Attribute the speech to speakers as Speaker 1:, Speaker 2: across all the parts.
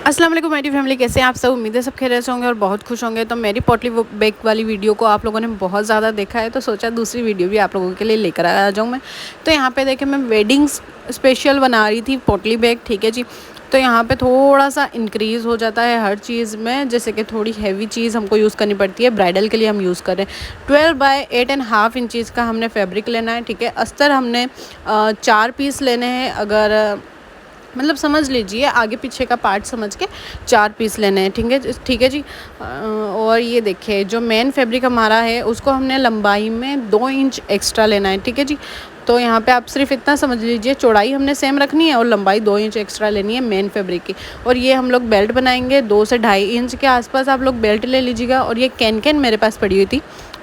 Speaker 1: अस्सलाम वालेकुम मेरी फैमिली, कैसे हैं आप सब। उम्मीद है सब खैरियत से होंगे और बहुत खुश होंगे। तो मेरी पोटली बेक वाली वीडियो को आप लोगों ने बहुत ज़्यादा देखा है, तो सोचा दूसरी वीडियो भी आप लोगों के लिए लेकर आ जाऊँ मैं। तो यहाँ पे देखिए मैं वेडिंग स्पेशल बना रही थी पोटली बेक, ठीक है जी। तो यहाँ पे थोड़ा सा इंक्रीज़ हो जाता है हर चीज़ में, जैसे कि थोड़ी हैवी चीज़ हमको यूज़ करनी पड़ती है। ब्राइडल के लिए हम यूज़ कर रहे हैं 12 बाय 8.5 इंचज़ का हमने फैब्रिक लेना है, ठीक है। अस्तर हमने 4 पीस लेने हैं, अगर मतलब समझ लीजिए आगे पीछे का पार्ट समझ के 4 पीस लेने हैं, ठीक है जी। और ये देखिए जो मेन फैब्रिक हमारा है उसको हमने लंबाई में 2 इंच एक्स्ट्रा लेना है, ठीक है जी। तो यहाँ पे आप सिर्फ इतना समझ लीजिए, चौड़ाई हमने सेम रखनी है और लंबाई 2 इंच एक्स्ट्रा लेनी है मेन फैब्रिक की। और ये हम लोग बेल्ट बनाएंगे 2 से 2.5 इंच के आसपास आप लोग बेल्ट ले लीजिएगा। और ये कैन मेरे पास पड़ी हुई थी,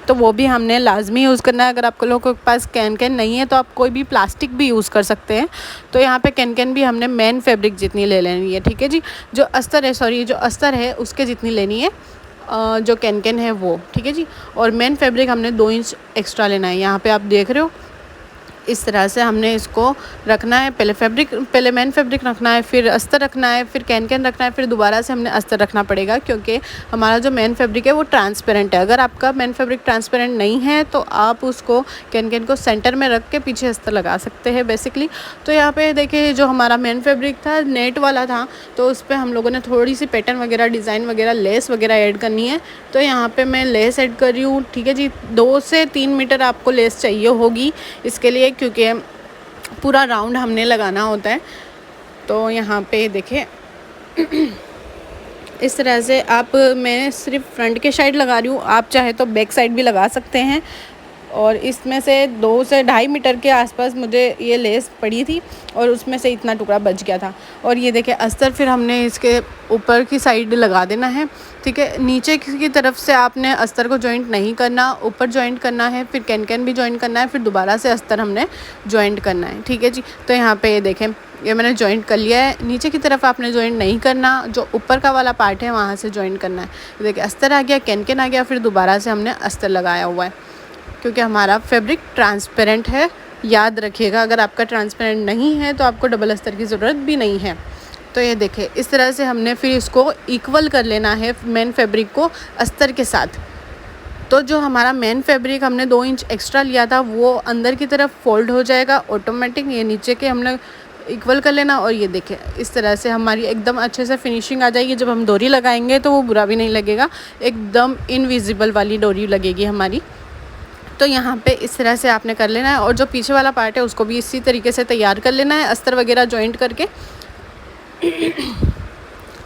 Speaker 1: तो वो भी हमने लाजमी यूज़ करना है। अगर आपको लोगों के पास कैन नहीं है तो आप कोई भी प्लास्टिक भी यूज़ कर सकते हैं। तो यहाँ पे कैन भी हमने मेन फैब्रिक जितनी ले लेनी है, ठीक है जी। जो अस्तर है उसके जितनी लेनी है, जो कैन है वो, ठीक है जी। और मेन फैब्रिक हमने 2 इंच एक्स्ट्रा लेना है। यहाँ पे आप देख रहे हो इस तरह से हमने इसको रखना है। पहले मेन फैब्रिक रखना है, फिर अस्तर रखना है, फिर कैन रखना है, फिर दोबारा से हमने अस्तर रखना पड़ेगा, क्योंकि हमारा जो मेन फैब्रिक है वो ट्रांसपेरेंट है। अगर आपका मेन फैब्रिक ट्रांसपेरेंट नहीं है तो आप उसको कैन को सेंटर में रख के पीछे अस्तर लगा सकते हैं बेसिकली। तो यहाँ पे देखिए जो हमारा मेन फैब्रिक था नेट वाला था, तो उस पर हम लोगों ने थोड़ी सी पैटर्न वगैरह, डिज़ाइन वगैरह, लेस वगैरह ऐड करनी है। तो यहाँ पर मैं लेस ऐड कर रही हूँ, ठीक है जी। 2 से 3 मीटर आपको लेस चाहिए होगी इसके लिए, क्योंकि पूरा राउंड हमने लगाना होता है। तो यहाँ पे देखिए इस तरह से मैं सिर्फ फ्रंट के साइड लगा रही हूँ, आप चाहे तो बैक साइड भी लगा सकते हैं। और इसमें से 2 से 2.5 मीटर के आसपास मुझे ये लेस पड़ी थी और उसमें से इतना टुकड़ा बच गया था। और ये देखिए अस्तर फिर हमने इसके ऊपर की साइड लगा देना है, ठीक है। नीचे की तरफ से आपने अस्तर को जॉइंट नहीं करना, ऊपर जॉइंट करना है, फिर कैन भी जॉइंट करना है, फिर दोबारा से अस्तर हमने जॉइंट करना है, ठीक है जी। तो यहाँ पे ये देखें ये मैंने जॉइंट कर लिया है। नीचे की तरफ आपने जॉइंट नहीं करना, जो ऊपर का वाला पार्ट है वहाँ से जॉइंट करना है। देखिए अस्तर आ गया, कैन आ गया, फिर दोबारा से हमने अस्तर लगाया हुआ है, क्योंकि हमारा फैब्रिक ट्रांसपेरेंट है। याद रखिएगा, अगर आपका ट्रांसपेरेंट नहीं है तो आपको डबल अस्तर की ज़रूरत भी नहीं है। तो ये देखिए इस तरह से हमने फिर इसको इक्वल कर लेना है मेन फैब्रिक को अस्तर के साथ। तो जो हमारा मेन फैब्रिक हमने 2 इंच एक्स्ट्रा लिया था वो अंदर की तरफ फोल्ड हो जाएगा ऑटोमेटिक। ये नीचे के हमने इक्वल कर लेना। और ये देखिए इस तरह से हमारी एकदम अच्छे से फिनिशिंग आ जाएगी। जब हम डोरी लगाएंगे तो वो बुरा भी नहीं लगेगा, एकदम इनविजिबल वाली डोरी लगेगी हमारी। तो यहाँ पे इस तरह से आपने कर लेना है। और जो पीछे वाला पार्ट है उसको भी इसी तरीके से तैयार कर लेना है, अस्तर वगैरह जॉइंट करके।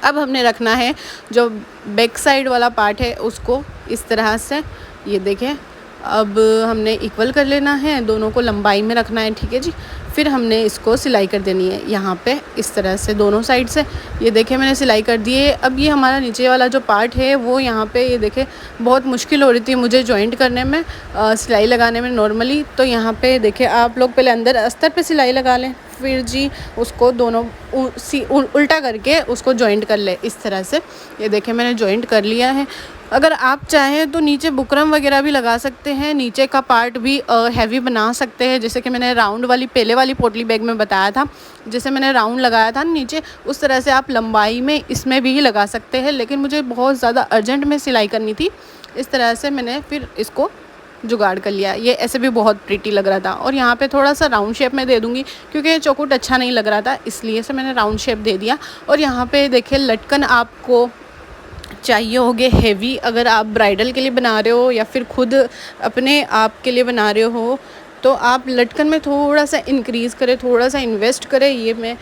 Speaker 1: अब हमने रखना है जो बैक साइड वाला पार्ट है उसको इस तरह से, ये देखें अब हमने इक्वल कर लेना है, दोनों को लंबाई में रखना है, ठीक है जी। फिर हमने इसको सिलाई कर देनी है यहाँ पे इस तरह से दोनों साइड से। ये देखें मैंने सिलाई कर दी है। अब ये हमारा नीचे वाला जो पार्ट है वो यहाँ पे ये देखें बहुत मुश्किल हो रही थी मुझे जॉइंट करने में, सिलाई लगाने में नॉर्मली। तो यहाँ पे देखें आप लोग पहले अंदर अस्तर पे सिलाई लगा लें, फिर जी उसको दोनों उल्टा करके उसको जॉइंट कर ले इस तरह से। ये देखें मैंने जॉइंट कर लिया है। अगर आप चाहें तो नीचे बुकरम वगैरह भी लगा सकते हैं, नीचे का पार्ट भी हैवी बना सकते हैं, जैसे कि मैंने राउंड वाली पहले वाली पोटली बैग में बताया था। जैसे मैंने राउंड लगाया था नीचे, उस तरह से आप लंबाई में इसमें भी लगा सकते हैं। लेकिन मुझे बहुत ज़्यादा अर्जेंट में सिलाई करनी थी, इस तरह से मैंने फिर इसको जुगाड़ कर लिया। ये ऐसे भी बहुत प्रीटी लग रहा था। और यहाँ पे थोड़ा सा राउंड शेप में दे दूँगी, क्योंकि ये चौकुट अच्छा नहीं लग रहा था, इसलिए से मैंने राउंड शेप दे दिया। और यहाँ पे देखिए लटकन आपको चाहिए होगे हेवी, अगर आप ब्राइडल के लिए बना रहे हो या फिर खुद अपने आप के लिए बना रहे हो तो आप लटकन में थोड़ा सा इंक्रीज़ करें, थोड़ा सा इन्वेस्ट करें। ये मैं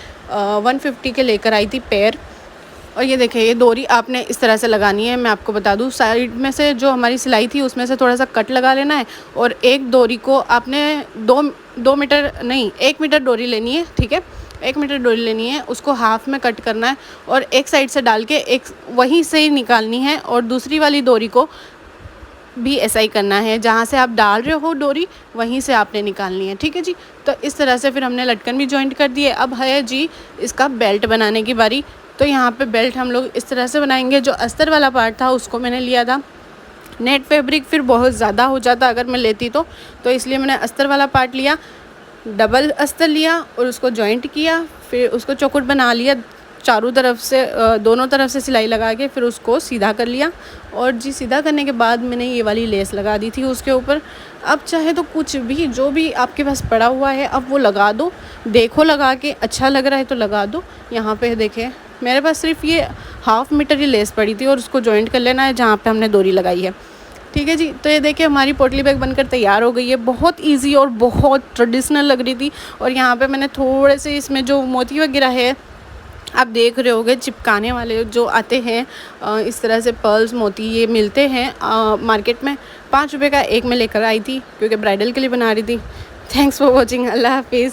Speaker 1: 150 के लेकर आई थी पेयर। और ये देखिए ये डोरी आपने इस तरह से लगानी है। मैं आपको बता दूँ साइड में से जो हमारी सिलाई थी उसमें से थोड़ा सा कट लगा लेना है। और एक डोरी को आपने 2 मीटर नहीं 1 मीटर डोरी लेनी है, ठीक है। 1 मीटर डोरी लेनी है, उसको हाफ में कट करना है और एक साइड से डाल के एक वहीं से ही निकालनी है। और दूसरी वाली डोरी को भी ऐसा ही करना है, जहाँ से आप डाल रहे हो डोरी वहीं से आपने निकालनी है, ठीक है जी। तो इस तरह से फिर हमने लटकन भी जॉइंट कर दिए। अब है जी इसका बेल्ट बनाने की बारी। तो यहाँ पे बेल्ट हम लोग इस तरह से बनाएंगे। जो अस्तर वाला पार्ट था उसको मैंने लिया था नेट फैब्रिक, फिर बहुत ज़्यादा हो जाता अगर मैं लेती तो इसलिए मैंने अस्तर वाला पार्ट लिया, डबल अस्तर लिया और उसको जॉइंट किया, फिर उसको चौकुट बना लिया चारों तरफ से दोनों तरफ से सिलाई लगा के फिर उसको सीधा कर लिया। और जी सीधा करने के बाद मैंने ये वाली लेस लगा दी थी उसके ऊपर। अब चाहे तो कुछ भी जो भी आपके पास पड़ा हुआ है अब वो लगा दो, देखो लगा के अच्छा लग रहा है तो लगा दो। यहाँ पे देखें मेरे पास सिर्फ ये 1/2 मीटर ही लेस पड़ी थी और उसको जॉइंट कर लेना है जहाँ पे हमने डोरी लगाई है। ठीक है जी, तो ये देखिए हमारी पोटली बैग बनकर तैयार हो गई है। बहुत इजी और बहुत ट्रेडिशनल लग रही थी। और यहाँ पे मैंने थोड़े से इसमें जो मोती वगैरह है आप देख रहे होगे चिपकाने वाले जो आते हैं, इस तरह से पर्ल्स मोती ये मिलते हैं मार्केट में। 5 रुपये का एक मैं लेकर आई थी क्योंकि ब्राइडल के लिए बना रही थी। Thanks for watching. अल्लाह हाफिज़।